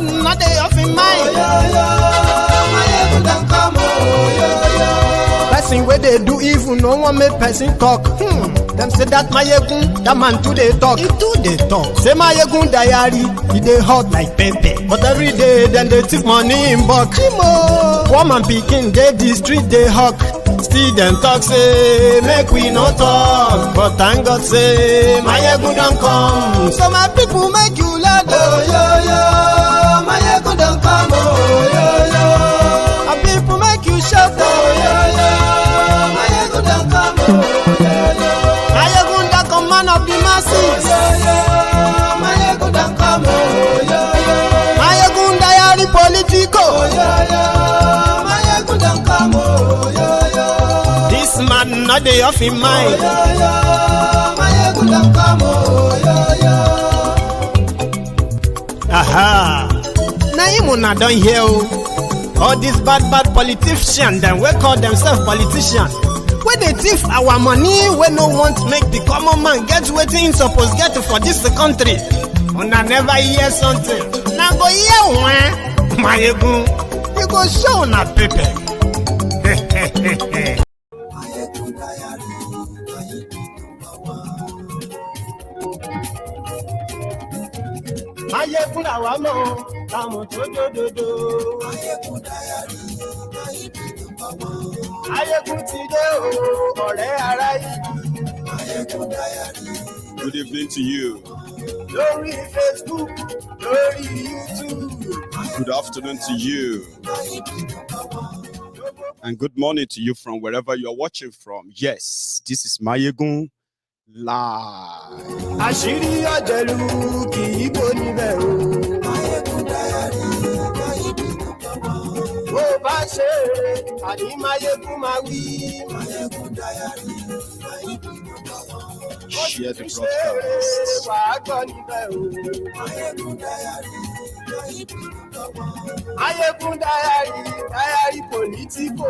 man not dey off in mind. Maiyegun don come, Person where they do evil, no one make person talk. Them say that Maiyegun, that man too they talk. He too they talk. Say Maiyegun diary, he dey hot like pepper. But every day, then they take money in bulk. Woman picking, they the street they hawk. Still them talk say, make we no talk. But thank God say, Maiyegun don't come. So my people make you laugh. Maiyegun don come, My people make you shout. Maiyegun don come, Maiyegun that come man of the masses. Maiyegun don come, Maiyegun diary Politico. Maiyegun don come, This man not dey off in mind. Maiyegun don come, Aha. Now him una don hear o. All these bad politicians dem wey call themselves politicians. Wey dey thief our money, wey no want make the common man get wetin him suppose get for this country. Una never hear something. Na go hear one. Maiyegun, you go show una pepper. Maiyegun làwa mọ̀, táwọn tó dòdòdò. Maiyegun ti dé o, ọ̀rẹ́ ará yìí. Good evening to you. Lórí Facebook, lórí YouTube. Good afternoon to you. And good morning to you from wherever you are watching from. Yes, this is Maiyegun live. Àṣírí ọ̀jẹ̀lú kì í bò níbẹ̀ o. Bó bá ṣe àní Maiyegun máa wí. Share the broadcast. Wàá gbọ́ níbẹ̀ o. Maiyegun diary Politico.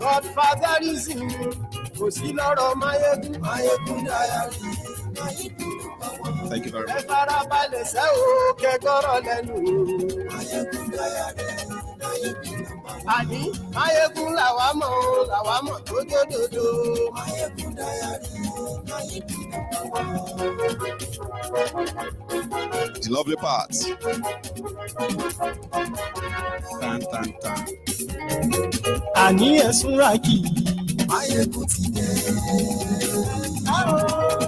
Godfatherism kò sí lọ́rọ̀ Maiyegun diary. Thank you very much. Ẹ farabalẹ̀ sẹ́ o, kẹ́gọ́rọ̀ lẹ́nu. Àní Maiyegun làwa mọ̀ tó dòdòdò. The lovely part. Tan. Àní ẹ̀sùn ràkì. Maiyegun ti dé,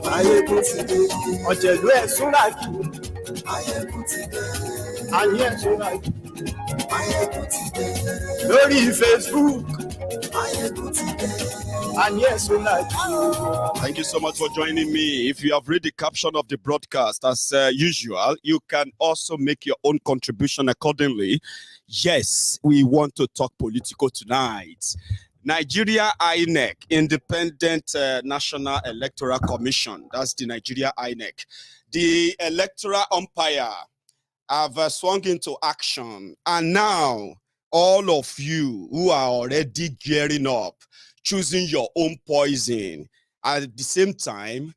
Maiyegun ti dé. Ọ̀jẹ̀lú ẹ̀sùn ràkì. Maiyegun ti dé, Àní ẹ̀sùn ràkì. Maiyegun ti dé, Lórí Facebook. Maiyegun ti dé. Àní ẹ̀sùn ràkì. Thank you so much for joining me. If you have read the caption of the broadcast, as usual, you can also make your own contribution accordingly. Yes, we want to talk Politico tonight. Nigeria INEC, Independent National Electoral Commission, that's the Nigeria INEC. The electoral umpire have swung into action. And now, all of you who are already gearing up, choosing your own poison, at the same time,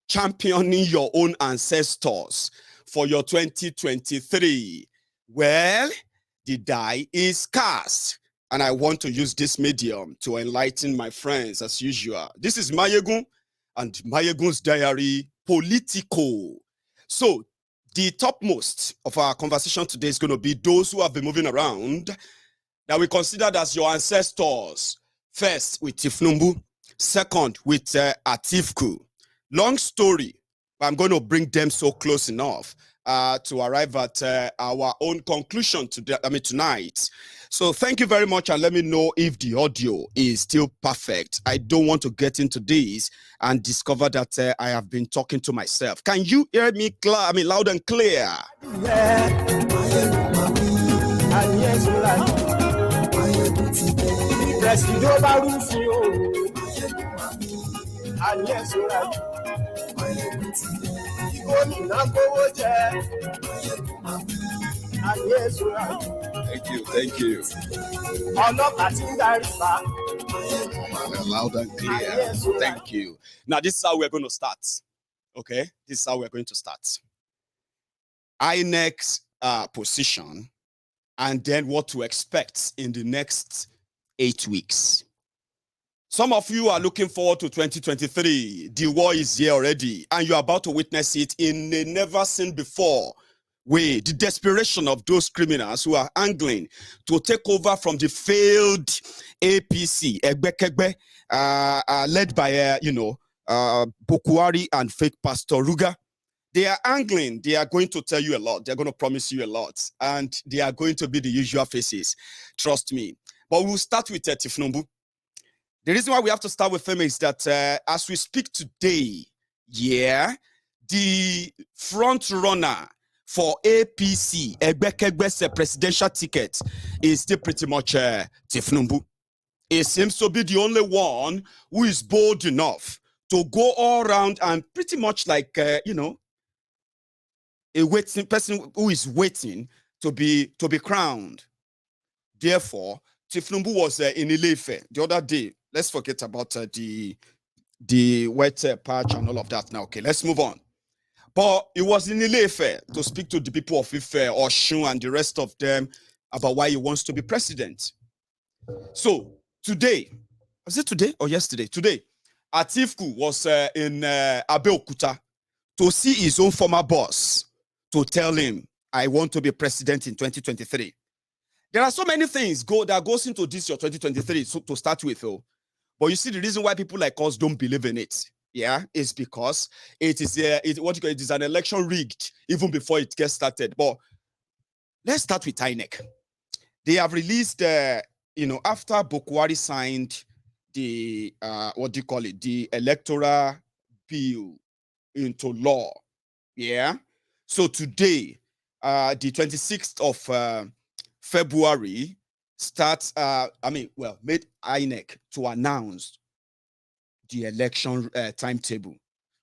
championing your own ancestors for your 2023. Well, the die is cast. And I want to use this medium to enlighten my friends as usual. This is Maiyegun and Maiyegun's diary, Politico. So, the topmost of our conversation today is going to be those who have been moving around that we considered as your ancestors. First, with Tinubu. Second, with Atiku. Long story, but I'm going to bring them so close enough to arrive at our own conclusion tonight. So thank you very much, and let me know if the audio is still perfect. I don't want to get into this and discover that I have been talking to myself. Can you hear me loud and clear? Thank you. Loud and clear. Thank you. Now, this is how we're going to start. Okay, this is how we're going to start. INEC's position, and then what to expect in the next 8 weeks. Some of you are looking forward to 2023. The war is here already, and you're about to witness it in a never seen before way. The desperation of those criminals who are angling to take over from the failed APC, Egbekegbe, led by, Bokwari and fake Pastor Ruga. They are angling. They are going to tell you a lot. They're going to promise you a lot. And they are going to be the usual faces. Trust me. But we'll start with Tinubu. The reason why we have to start with him is that as we speak today, the front runner for APC, Egbekegbe's presidential ticket, is still pretty much Tinubu. He seems to be the only one who is bold enough to go all around and pretty much like, a waiting person who is waiting to be crowned. Therefore, Tinubu was in Ile-Ife the other day. Let's forget about the wet patch and all of that now. Okay, let's move on. But it was in Ile-Ife to speak to the people of Ife, Osun, and the rest of them about why he wants to be president. So today, was it today or yesterday? Today, Atiku was in Abeokuta to see his own former boss to tell him, I want to be president in 2023. There are so many things that goes into this year 2023 to start with, though. But you see, the reason why people like us don't believe in it, is because it is it is an election rigged even before it gets started. But let's start with INEC. They have released, after Bokwari signed the the electoral bill into law. So today, the 26th of February starts, made INEC to announce the election timetable,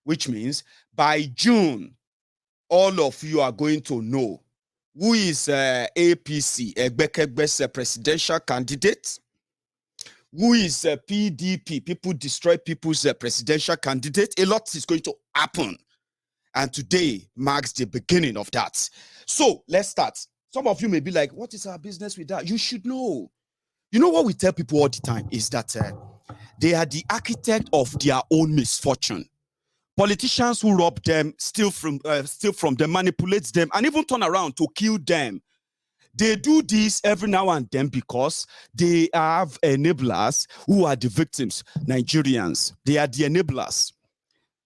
which means by June, all of you are going to know who is APC, Egbekegbe's presidential candidate, who is PDP, People Destroy People's presidential candidate. A lot is going to happen. And today marks the beginning of that. So let's start. Some of you may be like, what is our business with that? You should know. You know what we tell people all the time is that they are the architect of their own misfortune. Politicians who rob them, steal from them, manipulate them, and even turn around to kill them. They do this every now and then because they have enablers who are the victims, Nigerians. They are the enablers.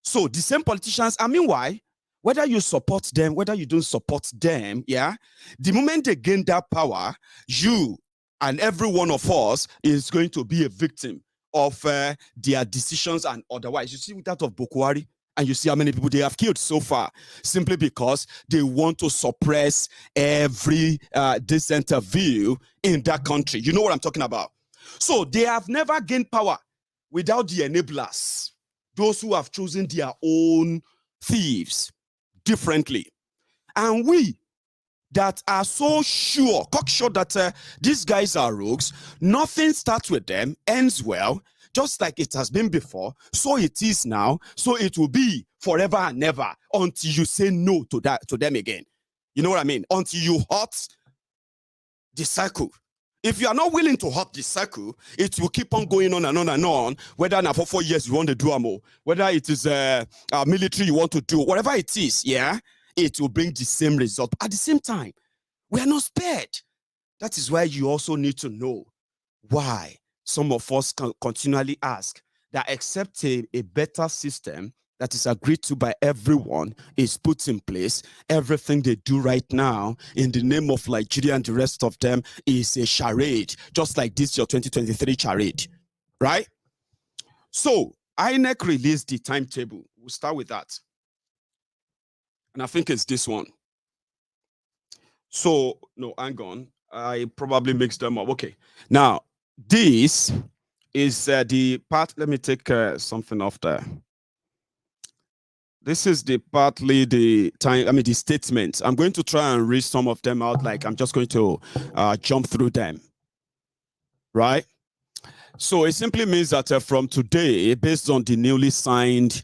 So the same politicians, meanwhile, whether you support them, whether you don't support them, the moment they gain that power, you and every one of us is going to be a victim of their decisions and otherwise. You see that of Bokwari, and you see how many people they have killed so far, simply because they want to suppress every decent view in that country. You know what I'm talking about? So they have never gained power without the enablers, those who have chosen their own thieves differently. And we that are so sure, cocksure that these guys are rogues, nothing starts with them, ends well, just like it has been before, so it is now, so it will be forever and ever until you say no to them again. You know what I mean? Until you hurt the cycle. If you are not willing to hurt the cycle, it will keep on going on and on and on, whether now for 4 years you want to do more, whether it is military you want to do, whatever it is, it will bring the same result. At the same time, we are not spared. That is why you also need to know why some of us continually ask that except a better system that is agreed to by everyone is put in place, everything they do right now in the name of Nigeria and the rest of them is a charade, just like this your 2023 charade, right? So INEC released the timetable. We'll start with that. And I think it's this one. So, no, hang on. I probably mixed them up. Okay. Now, this is the part. Let me take something off there. This is the partly the statements. I'm going to try and read some of them out. Like I'm just going to jump through them. Right? So it simply means that from today, based on the newly signed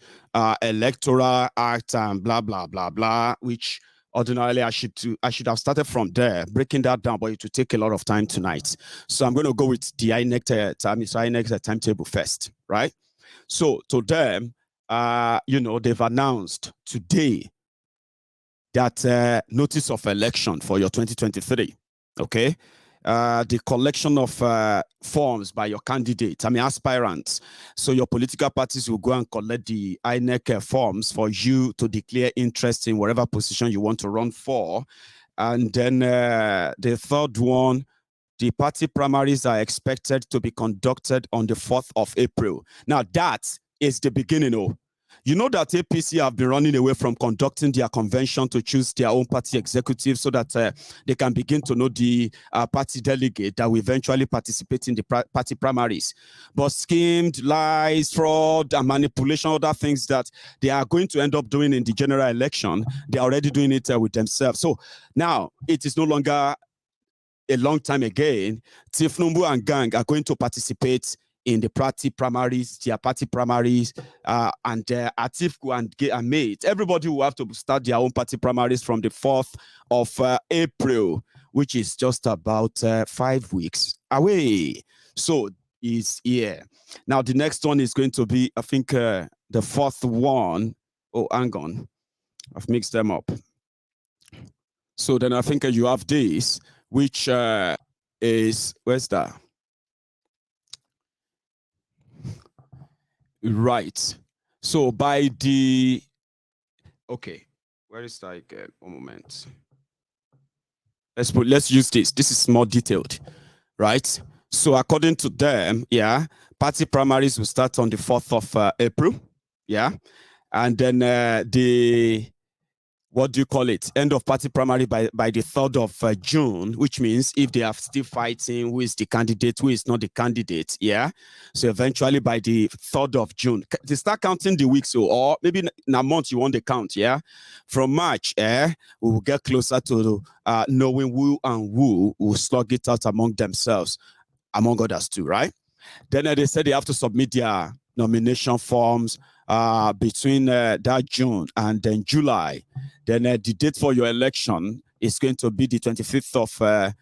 Electoral Act and blah blah blah blah, which ordinarily I should have started from there, breaking that down, but it will take a lot of time tonight. So I'm going to go with the INEC timetable first, right? So to them, they've announced today that notice of election for your 2023, okay? The collection of forms by your candidates, aspirants. So your political parties will go and collect the INEC forms for you to declare interest in whatever position you want to run for. And then the third one, the party primaries are expected to be conducted on the 4th of April. Now that is the beginning. You know that APC have been running away from conducting their convention to choose their own party executive so that they can begin to know the party delegate that will eventually participate in the party primaries. But schemed, lies, fraud, and manipulation, other things that they are going to end up doing in the general election, they are already doing it with themselves. So now it is no longer a long time again. Tinubu and gang are going to participate in the party primaries, their party primaries, and Atiku and mate. Everybody will have to start their own party primaries from the 4th of April, which is just about 5 weeks away. So is here. Now the next one is going to be, I think, the 4th one. Oh, hang on. I've mixed them up. So then I think you have this, which is, where's that? Right. So by the, okay, where is that again? 1 moment. Let's use this. This is more detailed, right? So according to them, yeah, party primaries will start on the 4th of April, yeah, and then what do you call it? End of party primary by the 3rd of June, which means if they are still fighting who is the candidate, who is not the candidate, yeah. So eventually by the 3rd of June, they start counting the weeks, or maybe in a month you want the count, yeah. From March, we will get closer to knowing who and who will slug it out among themselves, among others too, right? Then they said they have to submit their nomination forms between that June and then July. Then the date for your election is going to be the 25th of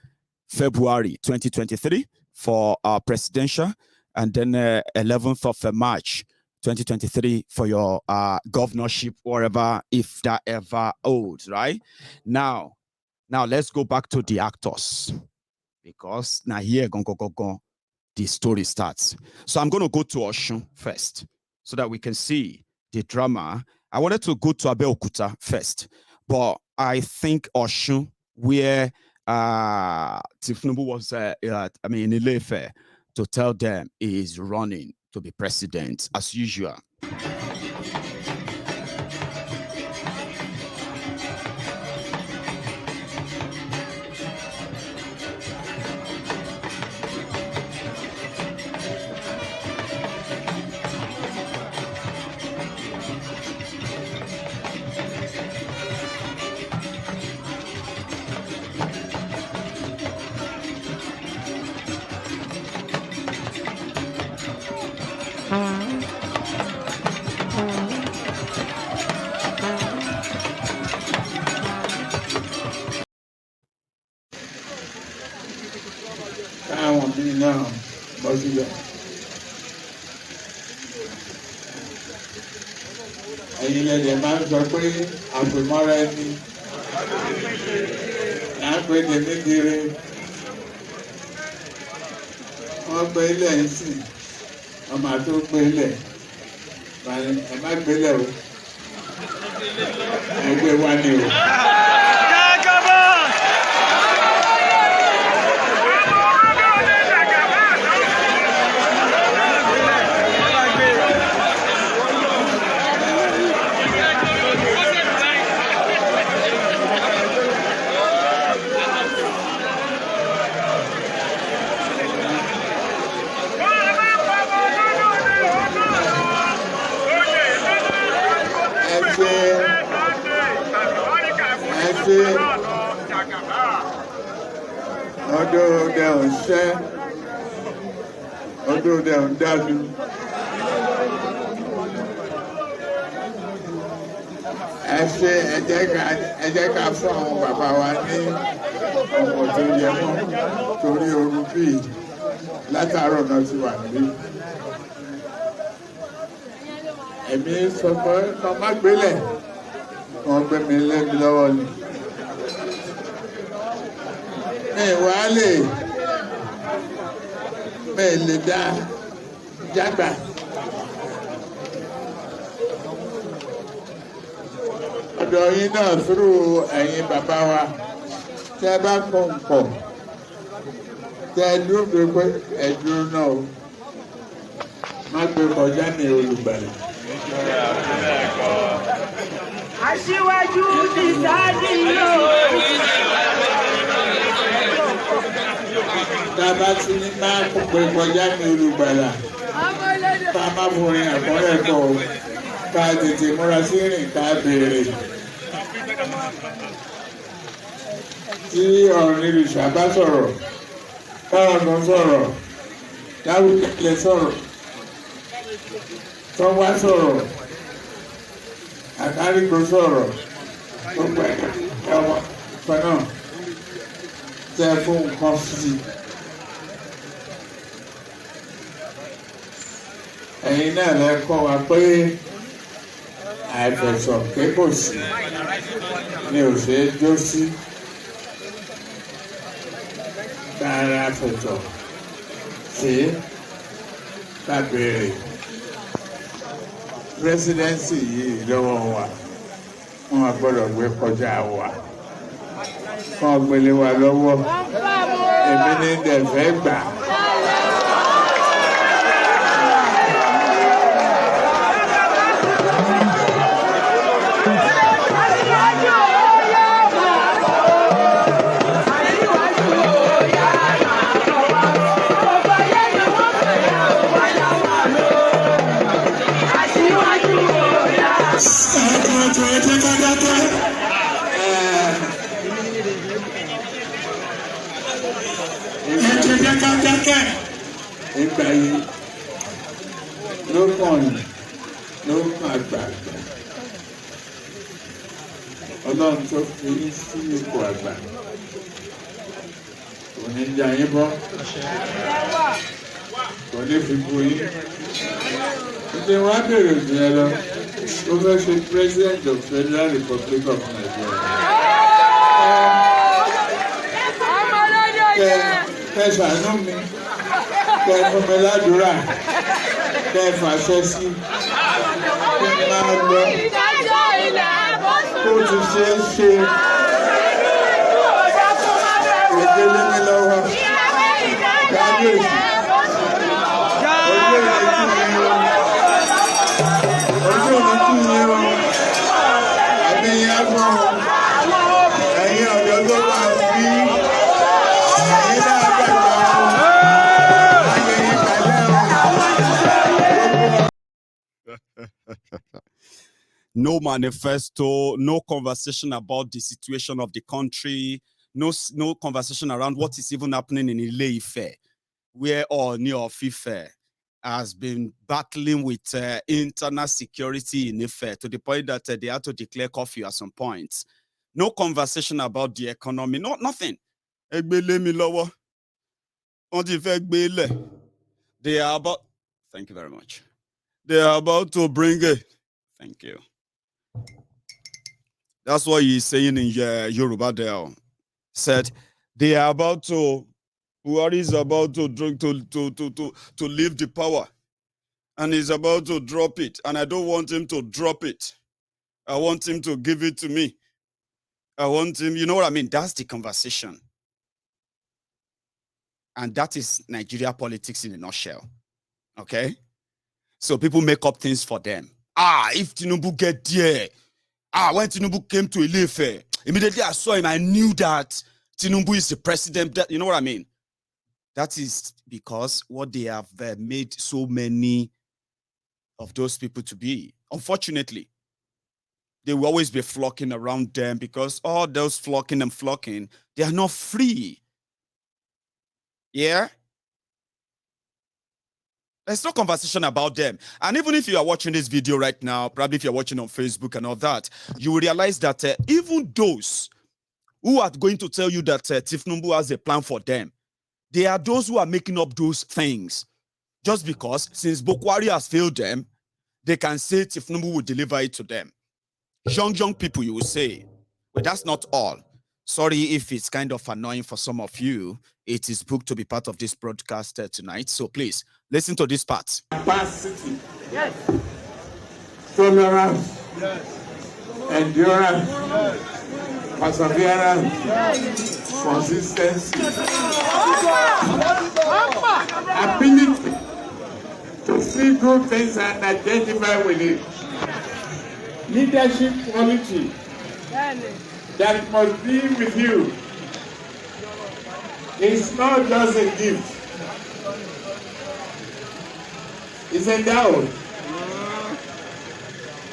February 2023 for presidential, and then 11th of March 2023 for your governorship, wherever, if that ever holds, right? Now let's go back to the actors, because now here the story starts. So I'm going to go to Oshun first so that we can see the drama. I wanted to go to Abeokuta first, but I think Oshun, where Tinubu was, in Ile-Ife, to tell them he is running to be president as usual. ẹ̀yin lẹ́dẹ̀ máa ń sọ pé àpèmọ́ra ẹni là ń pè tèmi kiri wọ́n gbé ilẹ̀ ń sìn ọmọ àti ó gbé ilẹ̀ ẹ má gbélẹ̀ o ẹgbẹ́ wa ni o. Ọdún dẹ̀ ń ṣẹ́, ọdún dẹ̀ ń dájú. ẹ ṣe ẹ jẹ́ ká fún àwọn bàbá wa ní ọmọ tó yẹ mọ́ torí ooru bíi látàárọ̀ náà ti wà níbí. Èmi sọ pé kàn má gbélẹ̀ wọ́n gbé mi lẹ́bi lọ́wọ́ ni. Mi lè dá jágbà. Ọ̀dọ̀ yín náà fúrú ẹ̀yin bàbá wa tẹ́ bá kọ̀ ń pọ̀ tẹ́ dúró pé ẹ̀dúró náà o má gbé kọjá ní olùgbàlà. Aṣíwájú ti sáájú yóò. Tá a bá ti ní máa gbé kọjá ní olùgbàlà ká má forin àkọ́rẹ́ kọ́ o ká tètè múra sí rìn ká béèrè. Tí ọ̀run ìrìṣà bá sọ̀rọ̀ káwọn kan sọ̀rọ̀ dáwùjẹ́ sọ̀rọ̀ tó wá sọ̀rọ̀ àkárígbó sọ̀rọ̀ tó pẹ̀ ẹ̀wọ̀n kan náà tẹ́ fún nǹkan sí. Ẹ̀yin náà lẹ kọ́ wa pé àìfẹ̀sọ̀ kébòsí ni ò ṣe é jó sí. Kára fẹ̀sọ̀ sí ká béèrè. Presidency yìí lọ́wọ́ wa wọn a gbọ́dọ̀ gbé kọjá wa kàn gbélé wa lọ́wọ́ èmi ní dẹ̀fẹ́ gbà. Ìgbà yìí ló kàn àgbààgbà Ọlọ́run tó fi sí ipò àgbà kò ní jà yín bọ́ kò ní fi bu yín. Ìdí wọn á bèrè jù ẹ lọ ó fẹ́ ṣe President of Federal Republic of Nigeria. Kẹ ṣàánú mi. Kẹ fún mi ládùúrà kẹ fàṣẹ sí kí n máa lọ kó ti ṣe é ṣe ìdílé mi lọ́wọ́ kábíyèsí ojú òní kí ni o ẹni yẹn gbọ́n ẹ̀yin ọ̀dọ́ tó wà bí ẹ̀yin náà gbàgbọ́. No manifesto, no conversation about the situation of the country, no conversation around what is even happening in Ile-Ife, where Ooni of Ife has been battling with internal security in Ife to the point that they had to declare curfew at some points. No conversation about the economy, nothing. They are about, thank you very much. They are about to bring it. Thank you. That's what he's saying in Yoruba there. Said they are about to, Buhari is about to leave the power. And he's about to drop it. And I don't want him to drop it. I want him to give it to me. I want him, you know what I mean? That's the conversation. And that is Nigeria politics in a nutshell. Okay? So people make up things for them. If Tinubu get there, when Tinubu came to Ile-Ife, immediately I saw him, I knew that Tinubu is the president. You know what I mean? That is because what they have made so many of those people to be. Unfortunately, they will always be flocking around them because all those flocking and flocking, they are not free. Yeah? There's no conversation about them. And even if you are watching this video right now, probably if you're watching on Facebook and all that, you will realize that even those who are going to tell you that Tinubu has a plan for them, they are those who are making up those things. Just because since Bokwari has failed them, they can say Tinubu will deliver it to them. Young people, you will say. But that's not all. Sorry if it's kind of annoying for some of you. It is booked to be part of this broadcast tonight. So please, listen to this part. Capacity. Yes. Tolerance. Yes. Endurance. Yes. Perseverance. Yes. Consistency. Ability to see good things and identify with it. Leadership quality that must be with you. It's not just a gift. It's endowed.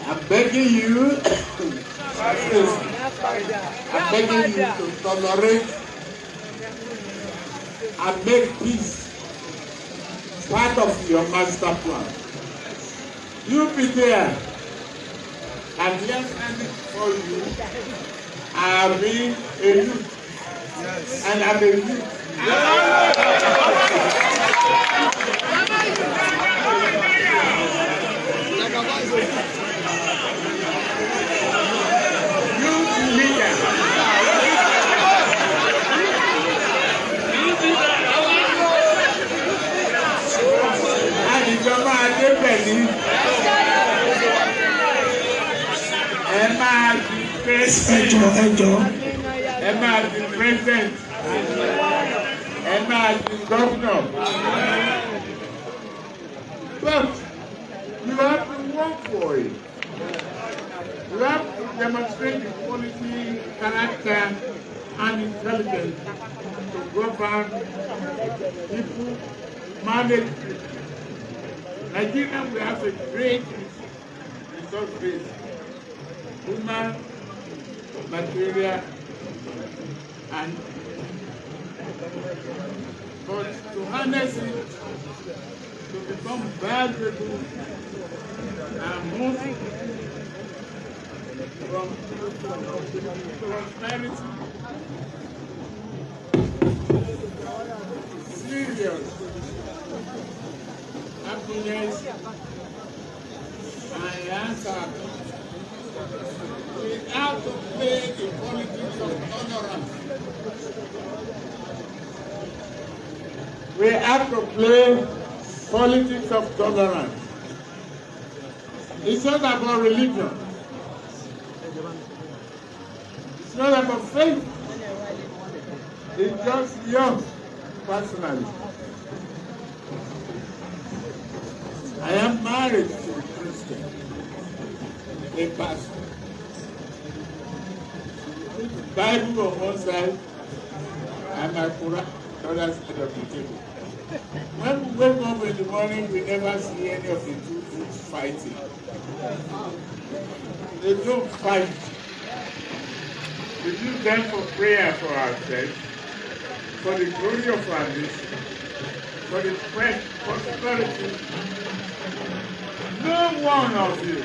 I'm begging you, I'm begging you to tolerate and make peace part of your master plan. You be there. And yes, standing for you, I've been a youth. Yes. And I'm a youth. Youth leader. And ìjọba Adébẹ̀lì. Ẹ máa di president. Ẹ máa di president. Ẹ máa di governor. But you have to work for it. You have to demonstrate the quality, character, and intelligence to govern people, manage people. Nigeria, we have a great resource base. Human, material, and but to harness it, to become valuable and move from prosperity, serious happiness, and answer. We have to play the politics of tolerance. We have to play politics of tolerance. It's not about religion. It's not about faith. It's just yours personally. I am married to a Christian, a pastor. Bible on one side and my Quran on the other side of the table. When we wake up in the morning, we never see any of the two groups fighting. They don't fight. We do them for prayer for ourselves, for the glory of our nation, for the prosperity. No one of you,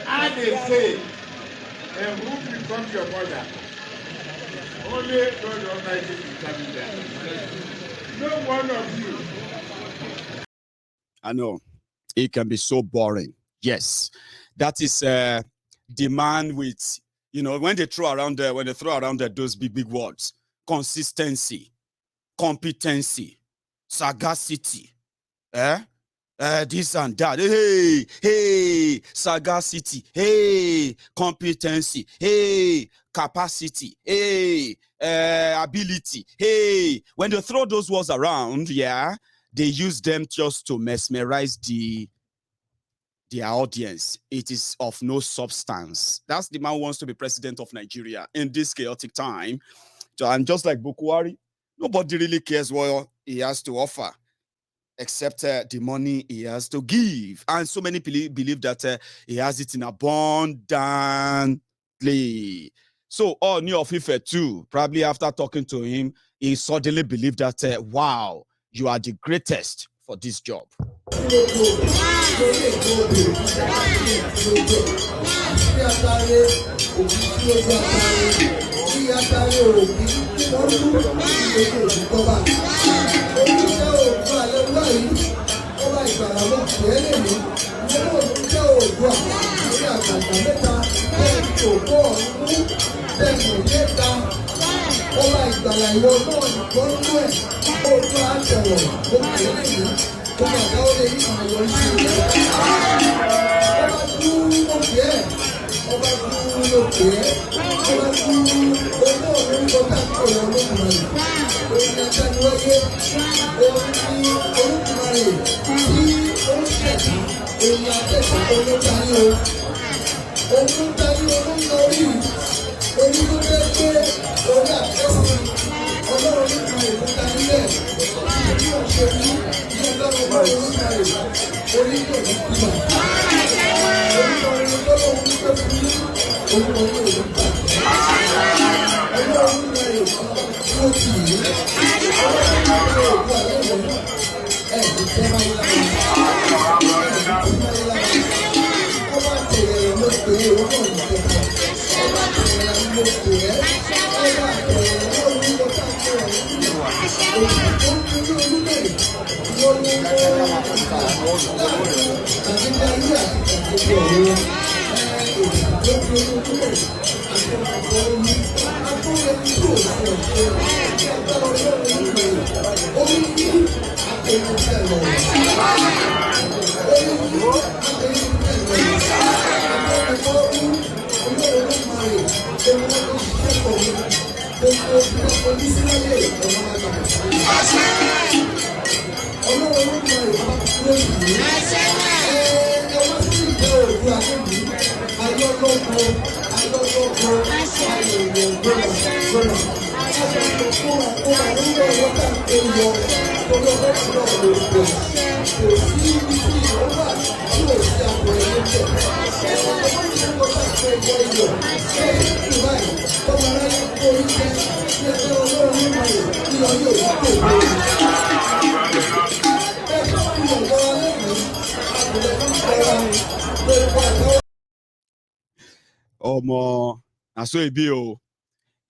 and they say, and who becomes your mother? Only God Almighty can determine that. No one of you. I know it can be so boring. Yes, that is the man with, when they throw around those big words: consistency, competency, sagacity, this and that. Hey, sagacity. Hey, competency. Hey, capacity. Hey, ability. Hey, when they throw those words around, they use them just to mesmerize their audience. It is of no substance. That's the man who wants to be president of Nigeria in this chaotic time. And just like Bokwari, nobody really cares what he has to offer, except the money he has to give. And so many believe that he has it in abundantly. So Ooni of Ife too, probably after talking to him, he suddenly believed that, wow, You are the greatest for this job.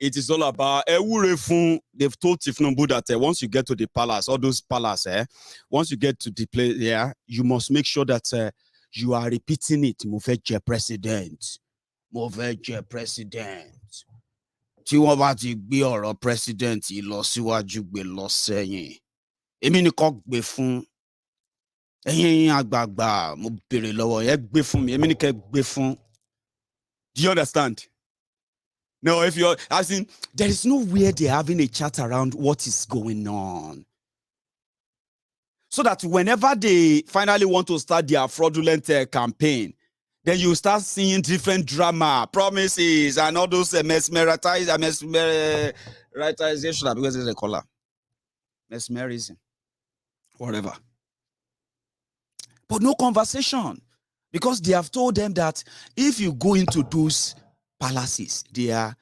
It is all about they've told Tinubu that once you get to the palace, all those palaces, once you get to the place there, you must make sure that you are repeating it. Mofeje president. Mofeje president. Tí wọ́n bá ti gbé ọ̀rọ̀ president lọ síwájú gbé lọ sẹ́yìn. Èmi ni kò gbé fún. Ẹ̀yin àgbààgbà mo béèrè lọ́wọ́ ẹ gbé fún mi. Èmi ni kò gbé fún. Do you understand? No, if you're asking, there is nowhere they're having a chat around what is going on. So that whenever they finally want to start their fraudulent campaign, then you start seeing different drama, promises, and all those mesmerization, because it's a color. Mesmerism. Whatever. But no conversation. Because they have told them that if you go into those palaces, they are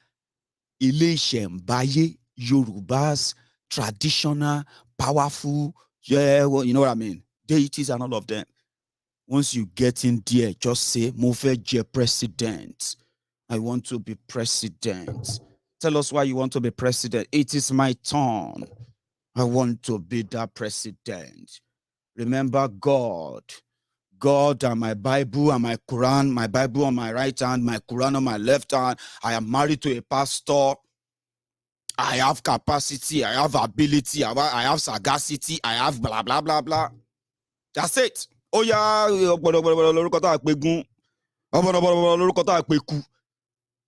Ile-Isembaye, Yorubas, traditional, powerful, yeah, well, you know what I mean? Deities and all of them. Once you get in there, just say, Mofeje president. I want to be president. Tell us why you want to be president. It is my turn. I want to be that president. Remember God. God and my Bible and my Quran, my Bible on my right hand, my Quran on my left hand. I am married to a pastor. I have capacity. I have ability. I have sagacity. I have blah, blah, blah, blah. That's it. Oh, yeah.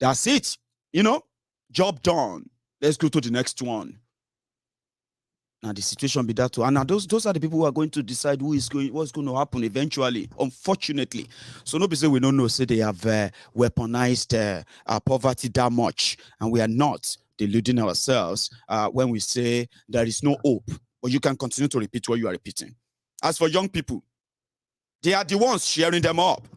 That's it. You know, job done. Let's go to the next one. Now the situation be that too. And now those are the people who are going to decide what's going to happen eventually, unfortunately. So nobody say we don't know, say they have weaponized our poverty that much. And we are not deluding ourselves when we say there is no hope. But you can continue to repeat what you are repeating. As for young people, they are the ones sharing them up.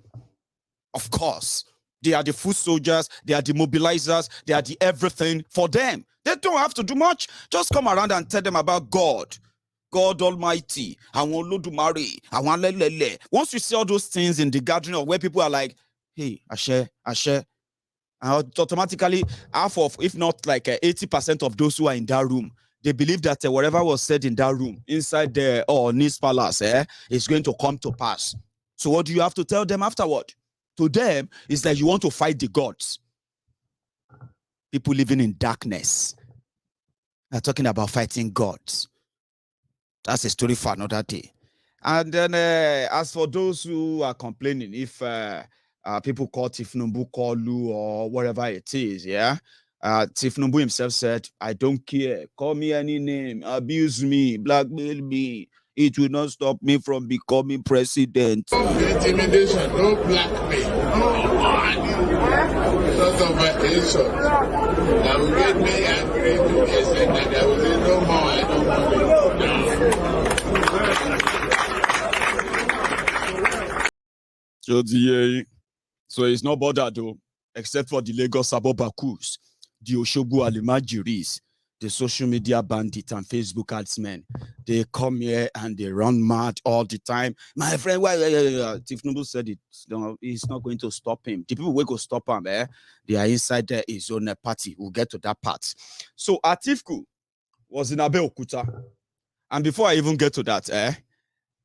Of course. They are the foot soldiers. They are the mobilizers. They are the everything for them. They don't have to do much. Just come around and tell them about God. God Almighty, àwọn Olódùmarè, àwọn alẹ́lẹ́lẹ̀. Once you see all those things in the gathering of where people are like, hey, Ashe, Ashe, automatically half of, if not like 80% of those who are in that room, they believe that whatever was said in that room, inside the Nis Palace, is going to come to pass. So what do you have to tell them afterward? To them, it's like you want to fight the gods. People living in darkness. They're talking about fighting gods. That's a story for another day. And then as for those who are complaining, if people call Tinubu Kolu or whatever it is, Tinubu himself said, I don't care. Call me any name, abuse me, blackmail me. It will not stop me from becoming president. Intimidation, no blackmail, no money. Because of my insult. That will get me angry to the extent that I will say no more, I don't want it. So it's not bothered though, except for the Lagos Abobakus, the Oshogu Alimajiris, the social media bandits and Facebook adsmen. They come here and they run mad all the time. My friend, why? Tinubu said it's not going to stop him. The people will go stop him. They are inside his own party. We'll get to that part. So Atiku was in Abeokuta. And before I even get to that,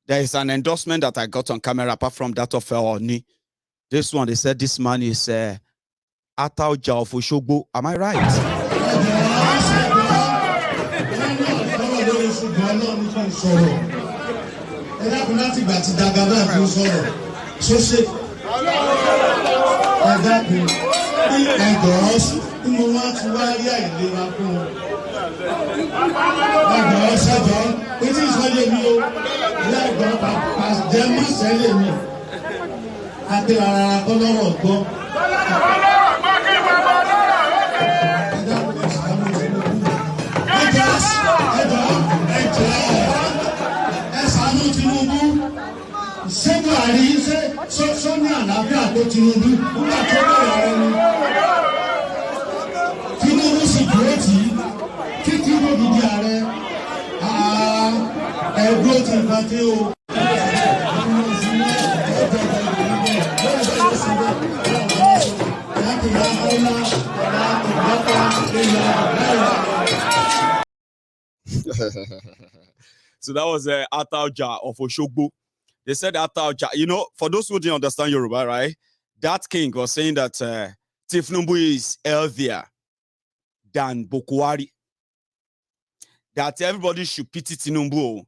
there is an endorsement that I got on camera apart from that of Oni. This one, they said this man is Atauja of Oshogbo. Am I right? So that was Atauja of Oshogbo. They said Atauja. You know, for those who didn't understand Yoruba, right? That king was saying that Tinubu is healthier than Bokwari. That everybody should pity Tinubu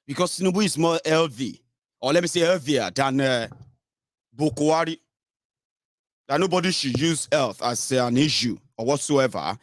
because Tinubu is more healthy, or let me say healthier than Bokwari. That nobody should use health as an issue or whatsoever.